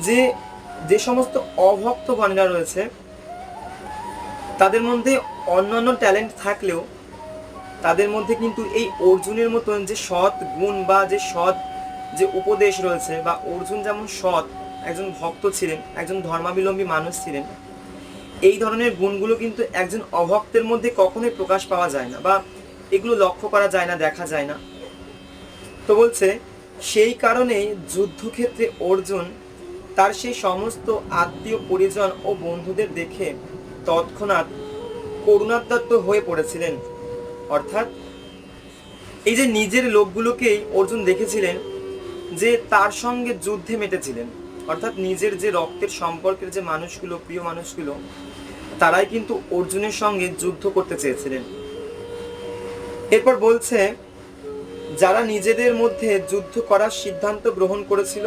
যে যে সমস্ত অভক্তগণেরা রয়েছে তাদের মধ্যে অন্যান্য ট্যালেন্ট থাকলেও তাদের মধ্যে কিন্তু এই অর্জুনের মতন যে সৎ গুণ বা যে সৎ যে উপদেশ রয়েছে, বা অর্জুন যেমন সৎ একজন ভক্ত ছিলেন, একজন ধর্মাবলম্বী মানুষ ছিলেন, এই ধরনের গুণগুলো কিন্তু একজন অভক্তের মধ্যে কখনোই প্রকাশ পাওয়া যায় না, বা এগুলো লক্ষ্য করা যায় না, দেখা যায় না। তো বলছে সেই কারণেই যুদ্ধক্ষেত্রে অর্জুন তার সেই সমস্ত আত্মীয় পরিজন ও বন্ধুদের দেখে তৎক্ষণাৎ করুণাদ্যত্ত হয়ে পড়েছিলেন। অর্থাৎ এই যে নিজের লোকগুলোকেই অর্জুন দেখেছিলেন যে তার সঙ্গে যুদ্ধে মেতেছিলেন, অর্থাৎ নিজের যে রক্তের সম্পর্কের যে মানুষগুলো, প্রিয় মানুষগুলো, তারাই কিন্তু অর্জুনের সঙ্গে যুদ্ধ করতে চেয়েছিলেন। এরপর বলছে যারা নিজেদের মধ্যে যুদ্ধ করার সিদ্ধান্ত গ্রহণ করেছিল